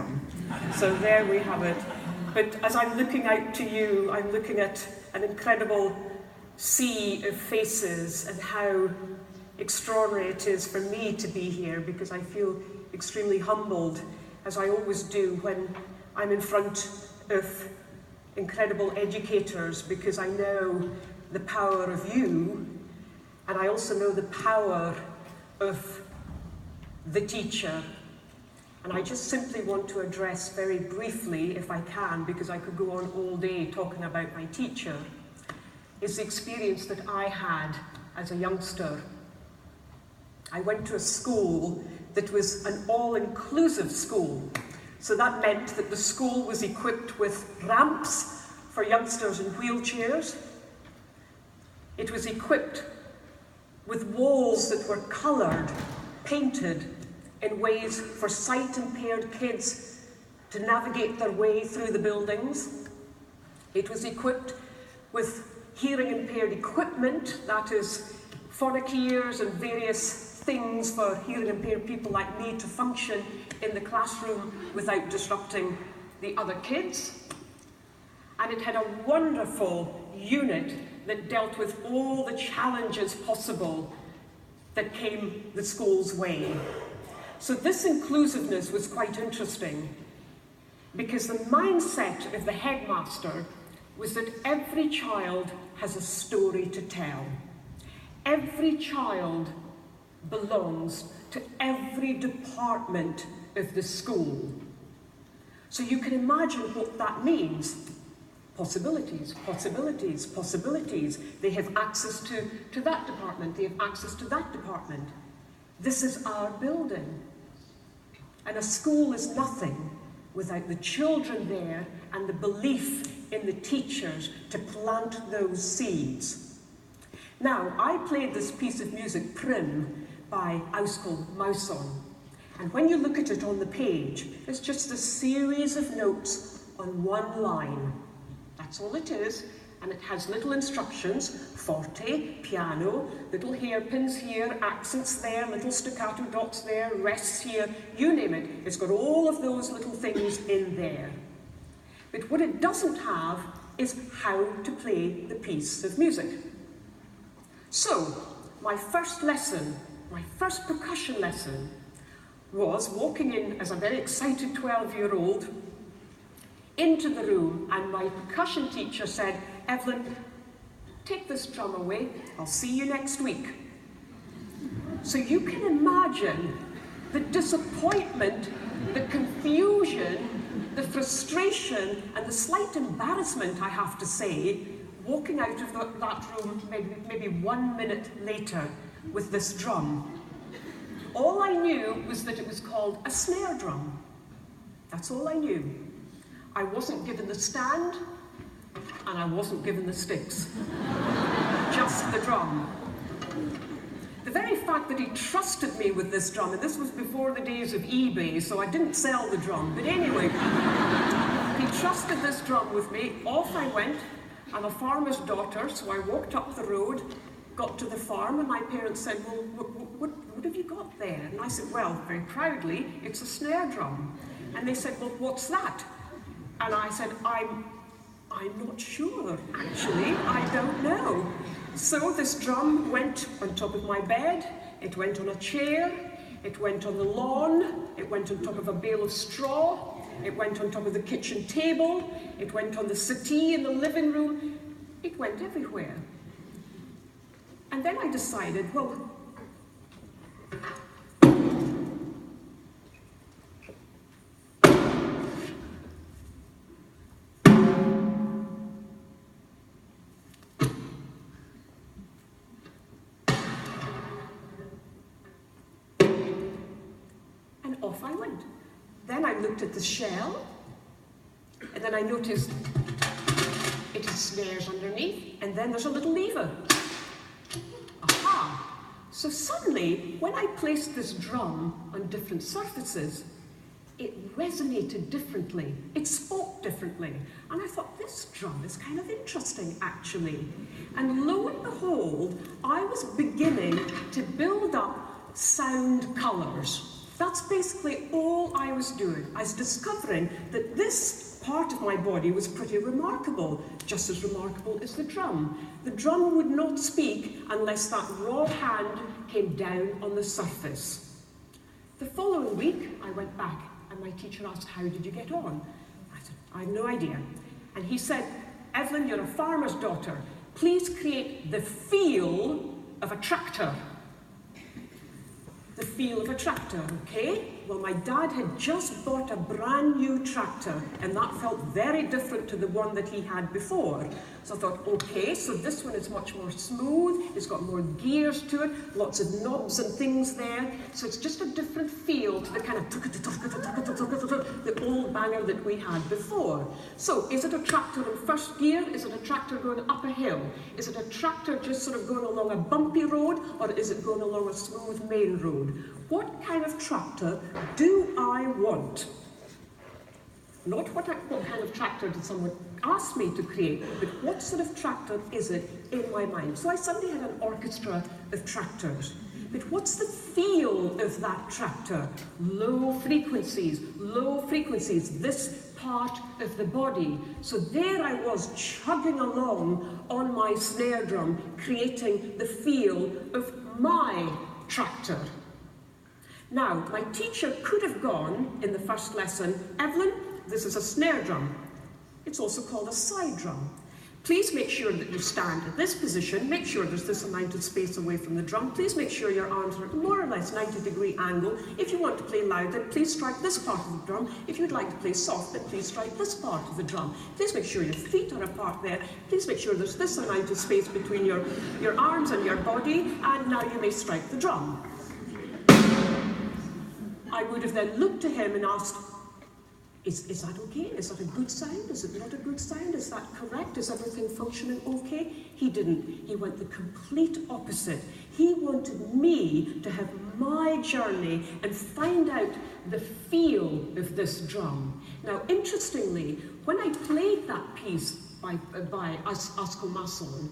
drum. So there we have it. But as I'm looking out to you, I'm looking at an incredible sea of faces and how extraordinary it is for me to be here, because I feel extremely humbled, as I always do when I'm in front of incredible educators, because I know the power of you, and I also know the power of the teacher. And I just simply want to address very briefly, if I can, because I could go on all day talking about my teacher, is the experience that I had as a youngster. I went to a school that was an all-inclusive school. So that meant that the school was equipped with ramps for youngsters in wheelchairs. It was equipped with walls that were coloured, painted in ways for sight-impaired kids to navigate their way through the buildings. It was equipped with hearing-impaired equipment, that is, phonic ears and various things for hearing-impaired people like me to function in the classroom without disrupting the other kids. And it had a wonderful unit that dealt with all the challenges possible that came the school's way. So this inclusiveness was quite interesting, because the mindset of the headmaster was that every child has a story to tell. Every child belongs to every department of the school. So you can imagine what that means. Possibilities, possibilities, possibilities. They have access to that department, they have access to that department. This is our building. And a school is nothing without the children there and the belief in the teachers to plant those seeds. Now, I played this piece of music, Prim, by Auskell Mauson. And when you look at it on the page, it's just a series of notes on one line. That's all it is. And it has little instructions, forte, piano, little hairpins here, accents there, little staccato dots there, rests here, you name it. It's got all of those little things in there. But what it doesn't have is how to play the piece of music. So, my first lesson, my first percussion lesson, was walking in as a very excited 12-year-old into the room, and my percussion teacher said, "Evelyn, take this drum away, I'll see you next week." So you can imagine the disappointment, the confusion, the frustration, and the slight embarrassment, I have to say, walking out of that room maybe 1 minute later with this drum. All I knew was that it was called a snare drum. That's all I knew. I wasn't given the stand, and I wasn't given the sticks. Just the drum. The very fact that he trusted me with this drum, and this was before the days of eBay, so I didn't sell the drum, but anyway, he trusted this drum with me. Off I went. I'm a farmer's daughter, so I walked up the road, got to the farm, and my parents said, "Well, what have you got there?" And I said, "Well, very proudly, it's a snare drum." And they said, "Well, what's that?" And I said, I'm not sure, actually. I don't know. So this drum went on top of my bed, it went on a chair, it went on the lawn, it went on top of a bale of straw, it went on top of the kitchen table, it went on the settee in the living room, it went everywhere. And then I decided, well, off I went. Then I looked at the shell, and then I noticed it has snares underneath, and then there's a little lever. Aha! So suddenly, when I placed this drum on different surfaces, it resonated differently, it spoke differently, and I thought, this drum is kind of interesting, actually. And lo and behold, I was beginning to build up sound colours. That's basically all I was doing. I was discovering that this part of my body was pretty remarkable, just as remarkable as the drum. The drum would not speak unless that raw hand came down on the surface. The following week, I went back and my teacher asked, how did you get on? I said, I have no idea. And he said, Evelyn, you're a farmer's daughter. Please create the feel of a tractor. The feel of a tractor, okay? Well, my dad had just bought a brand new tractor, and that felt very different to the one that he had before. So I thought, okay, so this one is much more smooth, it's got more gears to it, lots of knobs and things there. So it's just a different feel to the kind of the old banger that we had before. So is it a tractor in first gear? Is it a tractor going up a hill? Is it a tractor just sort of going along a bumpy road, or is it going along a smooth main road? What kind of tractor do I want? Not what kind of tractor did someone ask me to create, but what sort of tractor is it in my mind? So I suddenly had an orchestra of tractors. But what's the feel of that tractor? Low frequencies, this part of the body. So there I was chugging along on my snare drum, creating the feel of my tractor. Now, my teacher could have gone in the first lesson, Evelyn, this is a snare drum. It's also called a side drum. Please make sure that you stand in this position. Make sure there's this amount of space away from the drum. Please make sure your arms are at more or less 90-degree angle. If you want to play loud, then please strike this part of the drum. If you'd like to play soft, then please strike this part of the drum. Please make sure your feet are apart there. Please make sure there's this amount of space between your arms and your body. And now you may strike the drum. I would have then looked to him and asked, is that okay? Is that a good sound? Is it not a good sound? Is that correct? Is everything functioning okay? He didn't. He went the complete opposite. He wanted me to have my journey and find out the feel of this drum. Now, interestingly, when I played that piece by Askomason,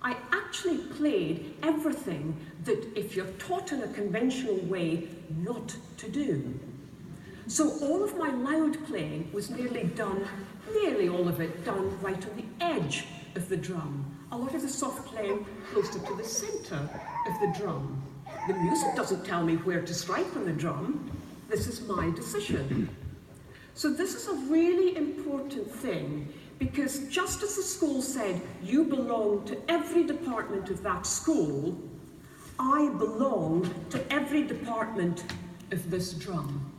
I actually played everything that, if you're taught in a conventional way, not to do. So all of my loud playing was nearly all of it done right on the edge of the drum. A lot of the soft playing closer to the centre of the drum. The music doesn't tell me where to strike on the drum. This is my decision. So this is a really important thing, because just as the school said, you belong to every department of that school, I belong to every department of this drum.